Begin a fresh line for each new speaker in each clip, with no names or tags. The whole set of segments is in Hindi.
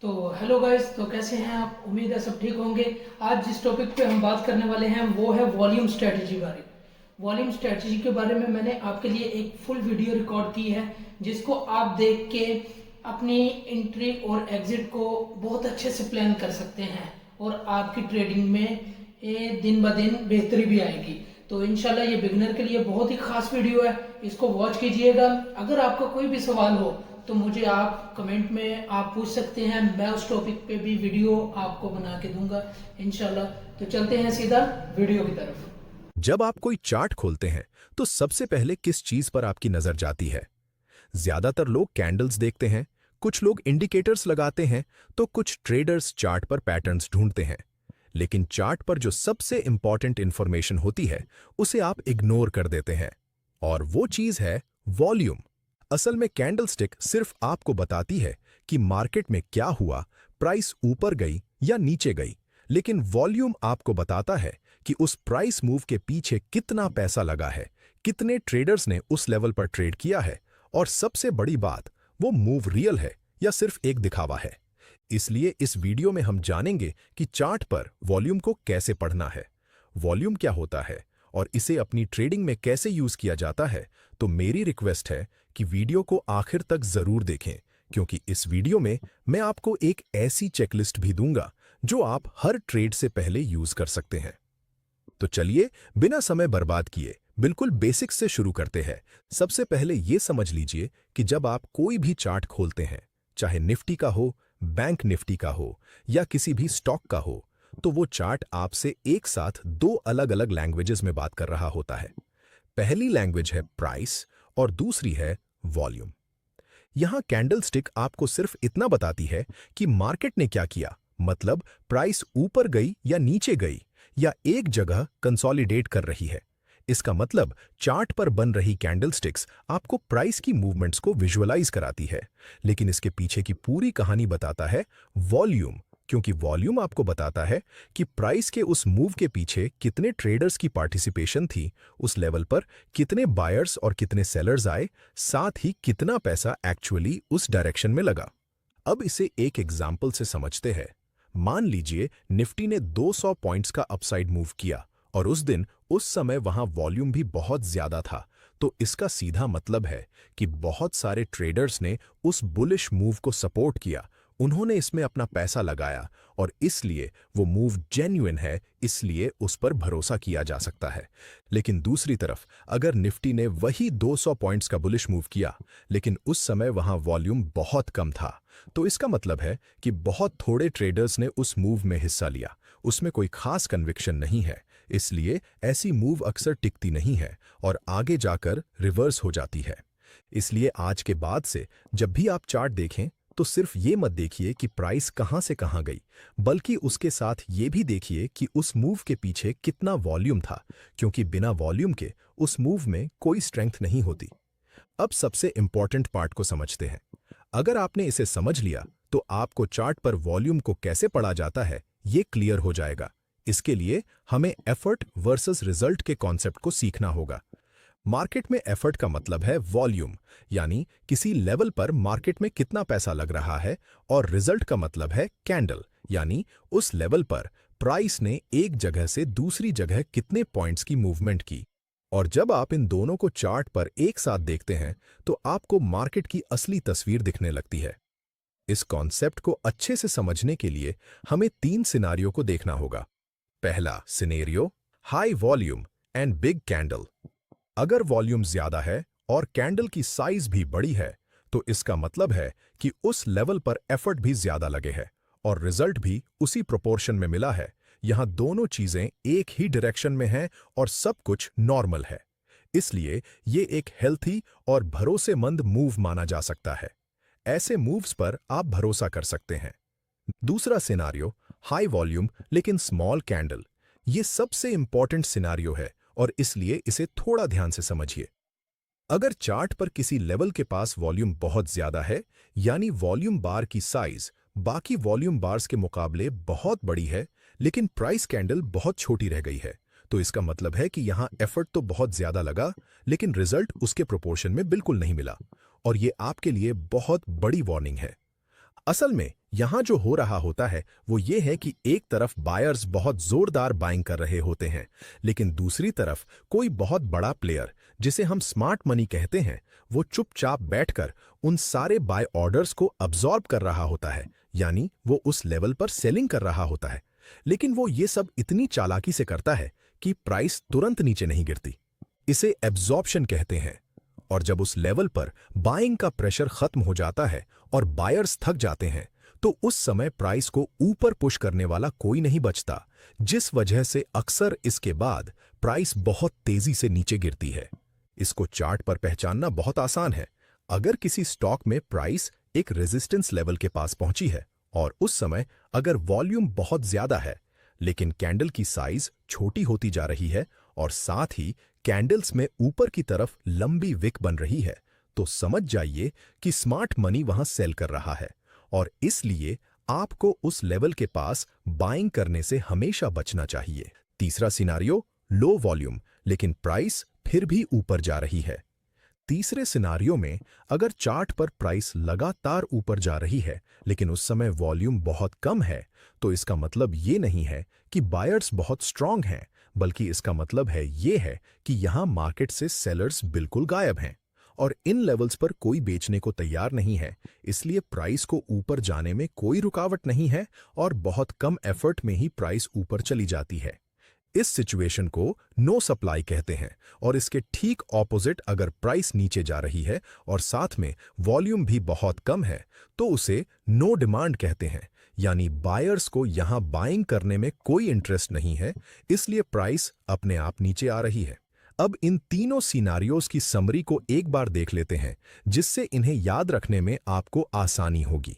तो हेलो गाइस, तो कैसे हैं आप? उम्मीद है सब ठीक होंगे। आज जिस टॉपिक पे हम बात करने वाले हैं वो है वॉल्यूम स्ट्रेटजी बारे। वॉल्यूम स्ट्रेटजी के बारे में मैंने आपके लिए एक फुल वीडियो रिकॉर्ड की है, जिसको आप देख के अपनी एंट्री और एग्जिट को बहुत अच्छे से प्लान कर सकते हैं और आपकी ट्रेडिंग में ये दिन ब दिन बेहतरी भी आएगी। तो इंशाल्लाह ये बिगनर के लिए बहुत ही खास वीडियो है, इसको वॉच कीजिएगा। अगर आपका कोई भी सवाल हो तो मुझे आप कमेंट में आप पूछ सकते हैं, मैं उस टॉपिक पे भी वीडियो आपको बना के दूंगा इंशाल्लाह। तो चलते हैं सीधा वीडियो की तरफ।
जब आप कोई चार्ट खोलते हैं तो सबसे पहले किस चीज पर आपकी नजर जाती है? ज्यादातर लोग कैंडल्स देखते हैं, कुछ लोग इंडिकेटर्स लगाते हैं, तो कुछ ट्रेडर्स चार्ट पर पैटर्न्स ढूंढते हैं। लेकिन चार्ट पर जो सबसे इंपॉर्टेंट इंफॉर्मेशन होती है उसे आप इग्नोर कर देते हैं, और वो चीज है वॉल्यूम। असल में कैंडलस्टिक सिर्फ आपको बताती है कि मार्केट में क्या हुआ, प्राइस ऊपर गई या नीचे गई, लेकिन वॉल्यूम आपको बताता है कि उस प्राइस मूव के पीछे कितना पैसा लगा है, कितने ट्रेडर्स ने उस लेवल पर ट्रेड किया है, और सबसे बड़ी बात, वो मूव रियल है या सिर्फ एक दिखावा है। इसलिए इस वीडियो में हम जानेंगे कि चार्ट पर वॉल्यूम को कैसे पढ़ना है, वॉल्यूम क्या होता है और इसे अपनी ट्रेडिंग में कैसे यूज किया जाता है। तो मेरी रिक्वेस्ट है कि वीडियो को आखिर तक जरूर देखें, क्योंकि इस वीडियो में मैं आपको एक ऐसी चेकलिस्ट भी दूंगा जो आप हर ट्रेड से पहले यूज कर सकते हैं। तो चलिए बिना समय बर्बाद किए बिल्कुल बेसिक्स से शुरू करते हैं। सबसे पहले यह समझ लीजिए कि जब आप कोई भी चार्ट खोलते हैं, चाहे निफ्टी का हो, बैंक निफ्टी का हो या किसी भी स्टॉक का हो, तो वो चार्ट आपसे एक साथ दो अलग अलग लैंग्वेजेस में बात कर रहा होता है। पहली लैंग्वेज है प्राइस और दूसरी है वॉल्यूम। यहां कैंडलस्टिक आपको सिर्फ इतना बताती है कि मार्केट ने क्या किया, मतलब प्राइस ऊपर गई या नीचे गई या एक जगह कंसोलिडेट कर रही है। इसका मतलब चार्ट पर बन रही कैंडलस्टिक्स आपको प्राइस की मूवमेंट्स को विजुअलाइज कराती है, लेकिन इसके पीछे की पूरी कहानी बताता है वॉल्यूम, क्योंकि वॉल्यूम आपको बताता है कि प्राइस के उस मूव के पीछे कितने ट्रेडर्स की पार्टिसिपेशन थी, उस लेवल पर कितने बायर्स और कितने सेलर्स आए, साथ ही कितना पैसा एक्चुअली उस डायरेक्शन में लगा। अब इसे एक एग्जाम्पल से समझते हैं। मान लीजिए निफ्टी ने 200 पॉइंट्स का अपसाइड मूव किया और उस दिन उस समय वहां वॉल्यूम भी बहुत ज्यादा था, तो इसका सीधा मतलब है कि बहुत सारे ट्रेडर्स ने उस बुलिश मूव को सपोर्ट किया, उन्होंने इसमें अपना पैसा लगाया और इसलिए वो मूव जेन्युइन है, इसलिए उस पर भरोसा किया जा सकता है। लेकिन दूसरी तरफ अगर निफ्टी ने वही 200 पॉइंट्स का बुलिश मूव किया, लेकिन उस समय वहां वॉल्यूम बहुत कम था, तो इसका मतलब है कि बहुत थोड़े ट्रेडर्स ने उस मूव में हिस्सा लिया, उसमें कोई खास कन्विक्शन नहीं है, इसलिए ऐसी मूव अक्सर टिकती नहीं है और आगे जाकर रिवर्स हो जाती है। इसलिए आज के बाद से जब भी आप चार्ट देखें तो सिर्फ ये मत देखिए कि प्राइस कहां से कहां गई, बल्कि उसके साथ ये भी देखिए कि उस मूव के पीछे कितना वॉल्यूम था, क्योंकि बिना वॉल्यूम के उस मूव में कोई स्ट्रेंथ नहीं होती। अब सबसे इंपॉर्टेंट पार्ट को समझते हैं। अगर आपने इसे समझ लिया तो आपको चार्ट पर वॉल्यूम को कैसे पढ़ा जाता है ये क्लियर हो जाएगा। इसके लिए हमें एफर्ट वर्सेस रिजल्ट के कॉन्सेप्ट को सीखना होगा। मार्केट में एफर्ट का मतलब है वॉल्यूम, यानी किसी लेवल पर मार्केट में कितना पैसा लग रहा है, और रिजल्ट का मतलब है कैंडल, यानी उस लेवल पर प्राइस ने एक जगह से दूसरी जगह कितने पॉइंट्स की मूवमेंट की। और जब आप इन दोनों को चार्ट पर एक साथ देखते हैं तो आपको मार्केट की असली तस्वीर दिखने लगती है। इस कॉन्सेप्ट को अच्छे से समझने के लिए हमें तीन सिनारियो को देखना होगा। पहला scenario, high volume and big candle. अगर वॉल्यूम ज्यादा है और कैंडल की साइज भी बड़ी है, तो इसका मतलब है कि उस लेवल पर एफर्ट भी ज्यादा लगे है और रिजल्ट भी उसी प्रोपोर्शन में मिला है। यहां दोनों चीजें एक ही डायरेक्शन में हैं और सब कुछ नॉर्मल है, इसलिए ये एक हेल्थी और भरोसेमंद मूव माना जा सकता है। ऐसे मूव्स पर आप भरोसा कर सकते हैं। दूसरा सिनारियो, हाई वॉल्यूम लेकिन स्मॉल कैंडल। ये सबसे इंपॉर्टेंट सिनारियो है और इसलिए इसे थोड़ा ध्यान से समझिए। अगर चार्ट पर किसी लेवल के पास वॉल्यूम बहुत ज्यादा है, यानी वॉल्यूम बार की साइज बाकी वॉल्यूम बार्स के मुकाबले बहुत बड़ी है, लेकिन प्राइस कैंडल बहुत छोटी रह गई है, तो इसका मतलब है कि यहां एफर्ट तो बहुत ज्यादा लगा, लेकिन रिजल्ट उसके प्रोपोर्शन में बिल्कुल नहीं मिला, और ये आपके लिए बहुत बड़ी वार्निंग है। असल में यहां जो हो रहा होता है वो ये है कि एक तरफ बायर्स बहुत जोरदार बाइंग कर रहे होते हैं, लेकिन दूसरी तरफ कोई बहुत बड़ा प्लेयर जिसे हम स्मार्ट मनी कहते हैं वो चुपचाप बैठकर उन सारे बाय ऑर्डर्स को अब्सॉर्ब कर रहा होता है, यानी वो उस लेवल पर सेलिंग कर रहा होता है। लेकिन वो ये सब इतनी चालाकी से करता है कि प्राइस तुरंत नीचे नहीं गिरती। इसे एब्जॉर्प्शन कहते हैं। और जब उस लेवल पर बाइंग का प्रेशर खत्म हो जाता है और बायर्स थक जाते हैं, तो उस समय प्राइस को ऊपर पुश करने वाला कोई नहीं बचता, जिस वजह से अक्सर इसके बाद प्राइस बहुत तेजी से नीचे गिरती है। इसको चार्ट पर पहचानना बहुत आसान है। अगर किसी स्टॉक में प्राइस एक रेजिस्टेंस लेवल के पास पहुंची है और उस समय अगर वॉल्यूम बहुत ज्यादा है, लेकिन कैंडल की साइज छोटी होती जा रही है और साथ ही कैंडल्स में ऊपर की तरफ लंबी विक बन रही है, तो समझ जाइए कि स्मार्ट मनी वहां सेल कर रहा है और इसलिए आपको उस लेवल के पास बाइंग करने से हमेशा बचना चाहिए। तीसरा सिनारियो, लो वॉल्यूम लेकिन प्राइस फिर भी ऊपर जा रही है। तीसरे सिनारियो में अगर चार्ट पर प्राइस लगातार ऊपर जा रही है लेकिन उस समय वॉल्यूम बहुत कम है, तो इसका मतलब ये नहीं है कि बायर्स बहुत स्ट्रांग हैं, बल्कि इसका मतलब ये है कि यहां मार्केट से सेलर्स बिल्कुल गायब हैं और इन लेवल्स पर कोई बेचने को तैयार नहीं है। इसलिए प्राइस को ऊपर जाने में कोई रुकावट नहीं है और बहुत कम एफर्ट में ही प्राइस ऊपर चली जाती है। इस सिचुएशन को नो सप्लाई कहते हैं और इसके ठीक ऑपोजिट अगर प्राइस नीचे जा रही है और साथ में वॉल्यूम भी बहुत कम है, तो उसे नो डिमांड कहते हैं, यानी बायर्स को यहां बाइंग करने में कोई इंटरेस्ट नहीं है, इसलिए प्राइस अपने आप नीचे आ रही है। अब इन तीनों सिनारियोज की समरी को एक बार देख लेते हैं, जिससे इन्हें याद रखने में आपको आसानी होगी।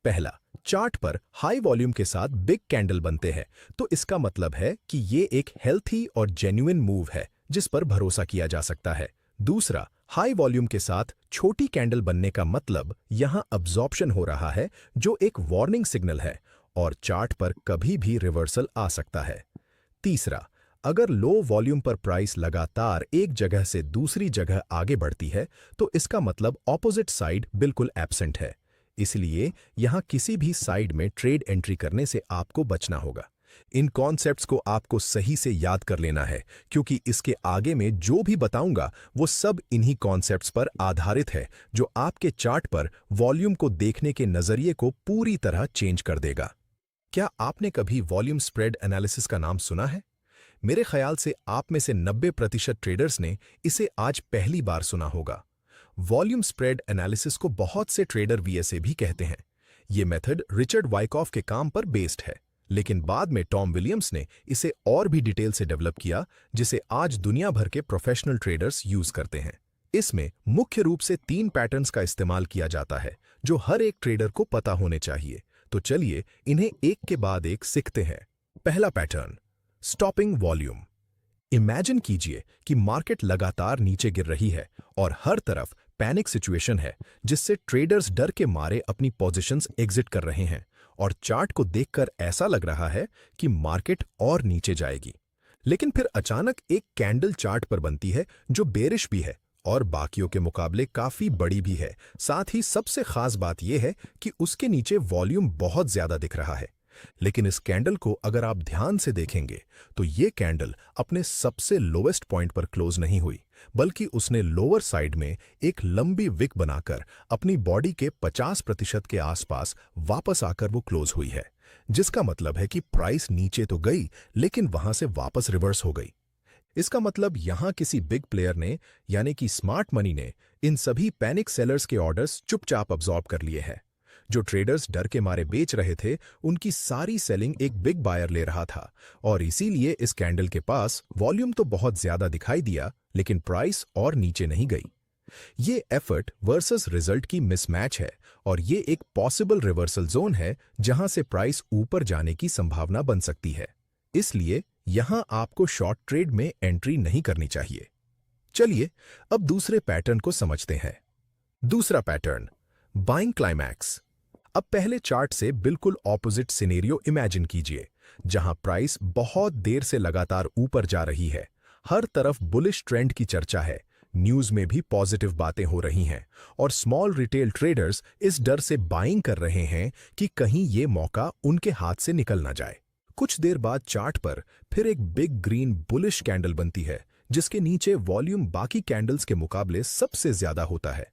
पहला, चार्ट पर हाई वॉल्यूम के साथ बिग कैंडल बनते हैं, तो इसका मतलब है कि ये एक हेल्थी और जेन्युइन मूव है जिस पर भरोसा किया जा सकता है। दूसरा, हाई वॉल्यूम के साथ छोटी कैंडल बनने का मतलब यहां अब्जॉर्प्शन हो रहा है, जो एक वार्निंग सिग्नल है और चार्ट पर कभी भी रिवर्सल आ सकता है। तीसरा, अगर लो वॉल्यूम पर प्राइस लगातार एक जगह से दूसरी जगह आगे बढ़ती है, तो इसका मतलब ऑपोजिट साइड बिल्कुल एब्सेंट है। इसलिए यहां किसी भी साइड में ट्रेड एंट्री करने से आपको बचना होगा। इन कॉन्सेप्ट्स को आपको सही से याद कर लेना है, क्योंकि इसके आगे में जो भी बताऊंगा वो सब इन्हीं कॉन्सेप्ट्स पर आधारित है, जो आपके चार्ट पर वॉल्यूम को देखने के नजरिए को पूरी तरह चेंज कर देगा। क्या आपने कभी वॉल्यूम स्प्रेड एनालिसिस का नाम सुना है? मेरे ख्याल से आप में से 90% ट्रेडर्स ने इसे आज पहली बार सुना होगा। वॉल्यूम स्प्रेड एनालिसिस को बहुत से ट्रेडर वीएसए भी कहते हैं। ये मेथड रिचर्ड वाइकॉफ के काम पर बेस्ड है, लेकिन बाद में टॉम विलियम्स ने इसे और भी डिटेल से डेवलप किया, जिसे आज दुनिया भर के प्रोफेशनल ट्रेडर्स यूज करते हैं। इसमें मुख्य रूप से 3 पैटर्न्स का इस्तेमाल किया जाता है, जो हर एक ट्रेडर को पता होने चाहिए। तो चलिए इन्हें एक के बाद एक सीखते हैं। पहला पैटर्न, स्टॉपिंग वॉल्यूम। इमेजिन कीजिए कि मार्केट लगातार नीचे गिर रही है और हर तरफ पैनिक सिचुएशन है, जिससे ट्रेडर्स डर के मारे अपनी पोजीशंस एग्जिट कर रहे हैं और चार्ट को देखकर ऐसा लग रहा है कि मार्केट और नीचे जाएगी। लेकिन फिर अचानक एक कैंडल चार्ट पर बनती है जो बेरिश भी है और बाकियों के मुकाबले काफी बड़ी भी है। साथ ही सबसे खास बात यह है कि उसके नीचे वॉल्यूम बहुत ज्यादा दिख रहा है। लेकिन इस कैंडल को अगर आप ध्यान से देखेंगे तो ये कैंडल अपने सबसे लोएस्ट पॉइंट पर क्लोज नहीं हुई, बल्कि उसने लोअर साइड में एक लंबी विक बनाकर अपनी बॉडी के 50% के आसपास वापस आकर वो क्लोज हुई है, जिसका मतलब है कि प्राइस नीचे तो गई लेकिन वहां से वापस रिवर्स हो गई। इसका मतलब यहां किसी बिग प्लेयर ने, यानी कि स्मार्ट मनी ने, इन सभी पैनिक सेलर्स के ऑर्डर्स चुपचाप अब्सॉर्ब कर लिए हैं। जो ट्रेडर्स डर के मारे बेच रहे थे, उनकी सारी सेलिंग एक बिग बायर ले रहा था और इसीलिए इस कैंडल के पास वॉल्यूम तो बहुत ज्यादा दिखाई दिया, लेकिन प्राइस और नीचे नहीं गई। ये एफर्ट वर्सेस रिजल्ट की मिसमैच है और ये एक पॉसिबल रिवर्सल जोन है जहां से प्राइस ऊपर जाने की संभावना बन सकती है। इसलिए यहां आपको शॉर्ट ट्रेड में एंट्री नहीं करनी चाहिए। चलिए अब दूसरे पैटर्न को समझते हैं। दूसरा पैटर्न, बाइंग क्लाइमैक्स। अब पहले चार्ट से बिल्कुल ऑपोजिट सिनेरियो इमेजिन कीजिए, जहां प्राइस बहुत देर से लगातार ऊपर जा रही है। हर तरफ बुलिश ट्रेंड की चर्चा है, न्यूज में भी पॉजिटिव बातें हो रही हैं और स्मॉल रिटेल ट्रेडर्स इस डर से बाइंग कर रहे हैं कि कहीं ये मौका उनके हाथ से निकल ना जाए। कुछ देर बाद चार्ट पर फिर एक बिग ग्रीन बुलिश कैंडल बनती है, जिसके नीचे वॉल्यूम बाकी कैंडल्स के मुकाबले सबसे ज्यादा होता है।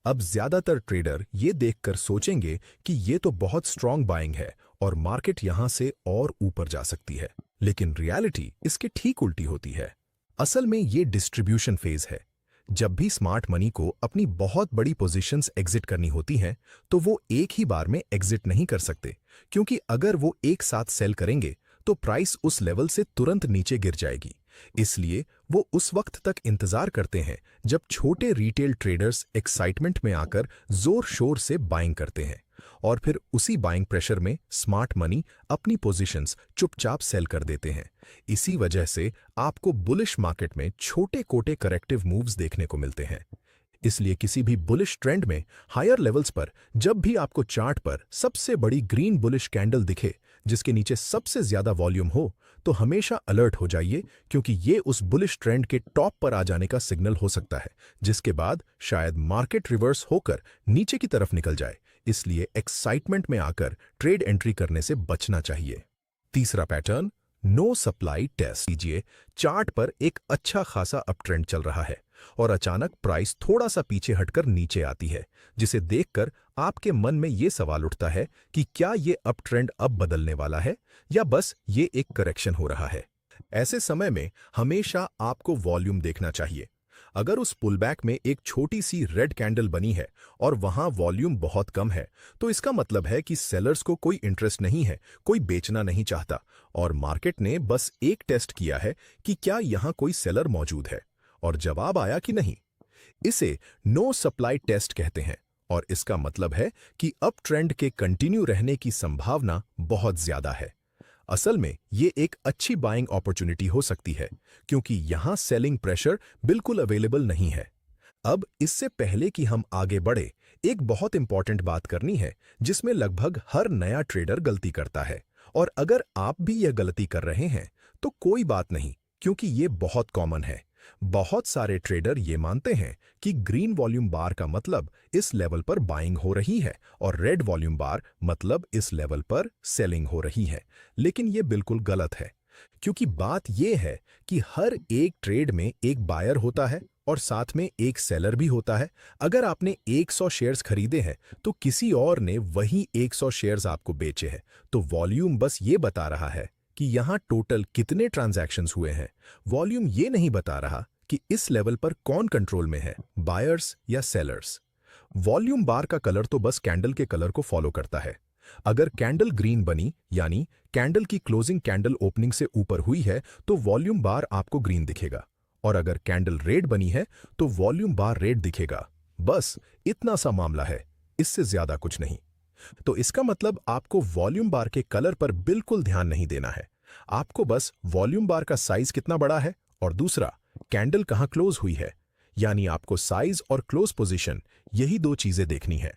अब ज्यादातर ट्रेडर ये देखकर सोचेंगे कि ये तो बहुत स्ट्रांग बाइंग है और मार्केट यहां से और ऊपर जा सकती है, लेकिन रियलिटी इसके ठीक उल्टी होती है। असल में ये डिस्ट्रीब्यूशन फेज है। जब भी स्मार्ट मनी को अपनी बहुत बड़ी पोजीशंस एग्जिट करनी होती हैं, तो वो एक ही बार में एग्जिट नहीं कर सकते, क्योंकि अगर वो एक साथ सेल करेंगे तो प्राइस उस लेवल से तुरंत नीचे गिर जाएगी। इसलिए वो उस वक्त तक इंतजार करते हैं जब छोटे रिटेल ट्रेडर्स एक्साइटमेंट में आकर जोर शोर से बाइंग करते हैं, और फिर उसी बाइंग प्रेशर में स्मार्ट मनी अपनी पोजीशंस चुपचाप सेल कर देते हैं। इसी वजह से आपको बुलिश मार्केट में छोटे कोटे करेक्टिव मूव्स देखने को मिलते हैं। इसलिए किसी भी बुलिश ट्रेंड में हायर लेवल्स पर जब भी आपको चार्ट पर सबसे बड़ी ग्रीन बुलिश कैंडल दिखे जिसके नीचे सबसे ज्यादा वॉल्यूम हो, तो हमेशा अलर्ट हो जाइए, क्योंकि ये उस बुलिश ट्रेंड के टॉप पर आ जाने का सिग्नल हो सकता है, जिसके बाद शायद मार्केट रिवर्स होकर नीचे की तरफ निकल जाए। इसलिए एक्साइटमेंट में आकर ट्रेड एंट्री करने से बचना चाहिए। तीसरा पैटर्न, नो सप्लाई टेस्ट कीजिए। चार्ट पर एक अच्छा खासा अप ट्रेंड चल रहा है और अचानक प्राइस थोड़ा सा पीछे हटकर नीचे आती है, जिसे देखकर आपके मन में ये सवाल उठता है कि क्या ये अप ट्रेंड अब बदलने वाला है या बस ये एक करेक्शन हो रहा है। ऐसे समय में हमेशा आपको वॉल्यूम देखना चाहिए। अगर उस पुलबैक में एक छोटी सी रेड कैंडल बनी है और वहां वॉल्यूम बहुत कम है, तो इसका मतलब है कि सेलर्स को कोई इंटरेस्ट नहीं है, कोई बेचना नहीं चाहता, और मार्केट ने बस एक टेस्ट किया है कि क्या यहां कोई सेलर मौजूद है, और जवाब आया कि नहीं। इसे नो सप्लाई टेस्ट कहते हैं, और इसका मतलब है कि अप ट्रेंड के कंटिन्यू रहने की संभावना बहुत ज्यादा है। असल में ये एक अच्छी बाइंग अपॉर्चुनिटी हो सकती है, क्योंकि यहां सेलिंग प्रेशर बिल्कुल अवेलेबल नहीं है। अब इससे पहले कि हम आगे बढ़े, एक बहुत इंपॉर्टेंट बात करनी है जिसमें लगभग हर नया ट्रेडर गलती करता है, और अगर आप भी यह गलती कर रहे हैं तो कोई बात नहीं, क्योंकि ये बहुत कॉमन है। बहुत सारे ट्रेडर ये मानते हैं कि ग्रीन वॉल्यूम बार का मतलब इस लेवल पर बाइंग हो रही है और रेड वॉल्यूम बार मतलब इस लेवल पर सेलिंग हो रही है, लेकिन ये बिल्कुल गलत है, क्योंकि बात यह है कि हर एक ट्रेड में एक बायर होता है और साथ में एक सेलर भी होता है। अगर आपने 100 शेयर्स खरीदे हैं तो किसी और ने वही 100 शेयर्स आपको बेचे हैं, तो वॉल्यूम बस ये बता रहा है कि यहां टोटल कितने ट्रांजैक्शंस हुए हैं। वॉल्यूम ये नहीं बता रहा कि इस लेवल पर कौन कंट्रोल में है, बायर्स या सेलर्स। वॉल्यूम बार का कलर तो बस कैंडल के कलर को फॉलो करता है। अगर कैंडल ग्रीन बनी, यानी कैंडल की क्लोजिंग कैंडल ओपनिंग से ऊपर हुई है, तो वॉल्यूम बार आपको ग्रीन दिखेगा, और अगर कैंडल रेड बनी है तो वॉल्यूम बार रेड दिखेगा। बस इतना सा मामला है, इससे ज्यादा कुछ नहीं। तो इसका मतलब आपको वॉल्यूम बार के कलर पर बिल्कुल ध्यान नहीं देना है। आपको बस वॉल्यूम बार का साइज कितना बड़ा है और दूसरा कैंडल कहां क्लोज हुई है, यानी आपको साइज और क्लोज पोजीशन, यही दो चीजें देखनी है।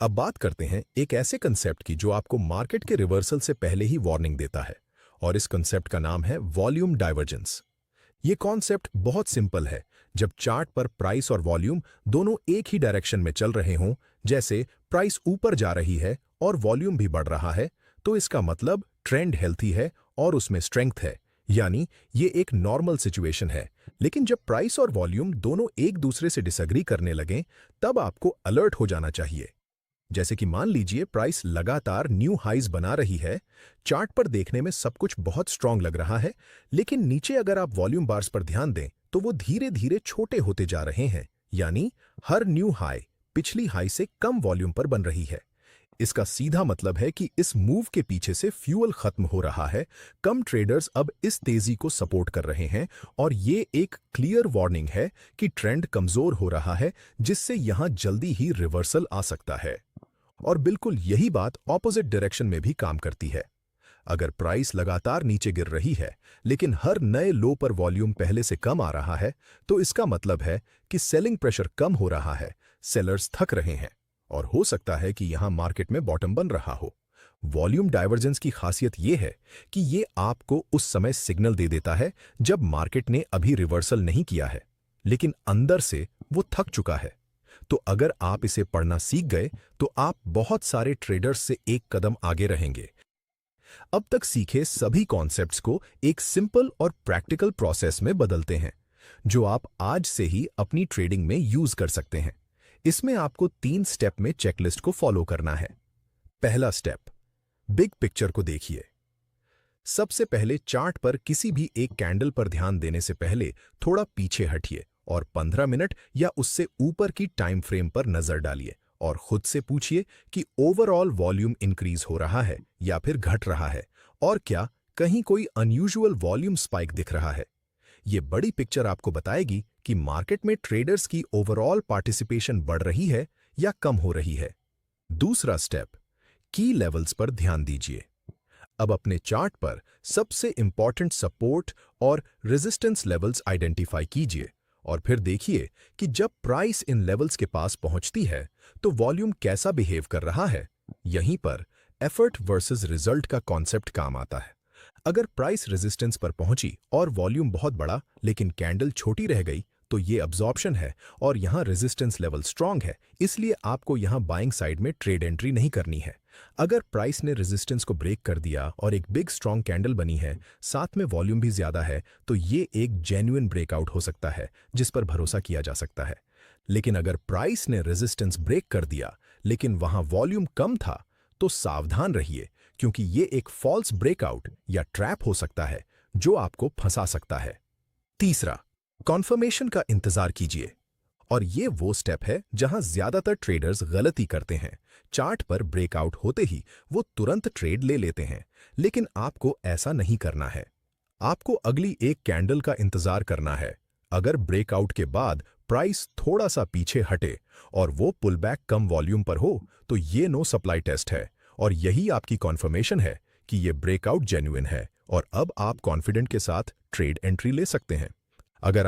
अब बात करते हैं एक ऐसे कंसेप्ट की जो आपको मार्केट के रिवर्सल से पहले ही वार्निंग देता है, और इस कंसेप्ट का नाम है वॉल्यूम डाइवर्जेंस। ये कॉन्सेप्ट बहुत सिंपल है। जब चार्ट पर प्राइस और वॉल्यूम दोनों एक ही डायरेक्शन में चल रहे हों, जैसे प्राइस ऊपर जा रही है और वॉल्यूम भी बढ़ रहा है, तो इसका मतलब ट्रेंड हेल्थी है और उसमें स्ट्रेंथ है, यानी ये एक नॉर्मल सिचुएशन है। लेकिन जब प्राइस और वॉल्यूम दोनों एक दूसरे से डिसएग्री करने लगें, तब आपको अलर्ट हो जाना चाहिए। जैसे कि मान लीजिए प्राइस लगातार न्यू हाइज बना रही है, चार्ट पर देखने में सब कुछ बहुत स्ट्रांग लग रहा है, लेकिन नीचे अगर आप वॉल्यूम बार्स पर ध्यान दें तो वो धीरे धीरे छोटे होते जा रहे हैं, यानी हर न्यू हाई पिछली हाई से कम वॉल्यूम पर बन रही है। इसका सीधा मतलब है कि इस मूव के पीछे से फ्यूल खत्म हो रहा है। कम ट्रेडर्स अब इस तेजी को सपोर्ट कर रहे हैं, और ये एक क्लियर वार्निंग है कि ट्रेंड कमजोर हो रहा है, जिससे यहां जल्दी ही रिवर्सल आ सकता है। और बिल्कुल यही बात ऑपोजिट डायरेक्शन में भी काम करती है। अगर प्राइस लगातार नीचे गिर रही है, लेकिन हर नए लो पर वॉल्यूम पहले से कम आ रहा है, तो इसका मतलब है कि सेलिंग प्रेशर कम हो रहा है, सेलर्स थक रहे हैं, और हो सकता है कि यहां मार्केट में बॉटम बन रहा हो। वॉल्यूम डाइवर्जेंस की खासियत यह है कि यह आपको उस समय सिग्नल दे देता है जब मार्केट ने अभी रिवर्सल नहीं किया है, लेकिन अंदर से वो थक चुका है। तो अगर आप इसे पढ़ना सीख गए तो आप बहुत सारे ट्रेडर्स से एक कदम आगे रहेंगे। अब तक सीखे सभी कॉन्सेप्ट्स को एक सिंपल और प्रैक्टिकल प्रोसेस में बदलते हैं, जो आप आज से ही अपनी ट्रेडिंग में यूज कर सकते हैं। इसमें आपको 3 स्टेप में चेकलिस्ट को फॉलो करना है। पहला स्टेप, बिग पिक्चर को देखिए। सबसे पहले चार्ट पर किसी भी एक कैंडल पर ध्यान देने से पहले थोड़ा पीछे हटिए और 15 मिनट या उससे ऊपर की टाइम फ्रेम पर नजर डालिए और खुद से पूछिए कि ओवरऑल वॉल्यूम इंक्रीज हो रहा है या फिर घट रहा है, और क्या कहीं कोई अनयूजुअल वॉल्यूम स्पाइक दिख रहा है। ये बड़ी पिक्चर आपको बताएगी कि मार्केट में ट्रेडर्स की ओवरऑल पार्टिसिपेशन बढ़ रही है या कम हो रही है। दूसरा स्टेप, की लेवल्स पर ध्यान दीजिए। अब अपने चार्ट पर सबसे इंपॉर्टेंट सपोर्ट और रेजिस्टेंस लेवल्स आइडेंटिफाई कीजिए और फिर देखिए कि जब प्राइस इन लेवल्स के पास पहुंचती है तो वॉल्यूम कैसा बिहेव कर रहा है। यहीं पर एफर्ट वर्सेस रिजल्ट का कॉन्सेप्ट काम आता है। अगर प्राइस रेजिस्टेंस पर पहुंची और वॉल्यूम बहुत बड़ा लेकिन कैंडल छोटी रह गई तो ये अब्जॉर्प्शन है और यहां रेजिस्टेंस लेवल स्ट्रांग है, इसलिए आपको यहां बाइंग साइड में ट्रेड एंट्री नहीं करनी है। अगर प्राइस ने रेजिस्टेंस को ब्रेक कर दिया और एक बिग स्ट्रांग कैंडल बनी है, साथ में वॉल्यूम भी ज्यादा है, तो ये एक जेन्युइन ब्रेकआउट हो सकता है जिस पर भरोसा किया जा सकता है। लेकिन अगर प्राइस ने रेजिस्टेंस ब्रेक कर दिया लेकिन वहां वॉल्यूम कम था, तो सावधान रहिए, क्योंकि ये एक फॉल्स ब्रेकआउट या ट्रैप हो सकता है जो आपको फंसा सकता है। तीसरा, कॉन्फर्मेशन का इंतजार कीजिए, और ये वो स्टेप है जहां ज्यादातर ट्रेडर्स गलती करते हैं। चार्ट पर ब्रेकआउट होते ही वो तुरंत ट्रेड ले लेते हैं, लेकिन आपको ऐसा नहीं करना है। आपको अगली एक कैंडल का इंतजार करना है। अगर ब्रेकआउट के बाद प्राइस थोड़ा सा पीछे हटे और वो पुलबैक कम वॉल्यूम पर हो, तो ये नो सप्लाई टेस्ट है और यही आपकी कॉन्फर्मेशन है कि ये ब्रेकआउट जेन्युइन है और अब आप कॉन्फिडेंट के साथ ट्रेड एंट्री ले सकते हैं। अगर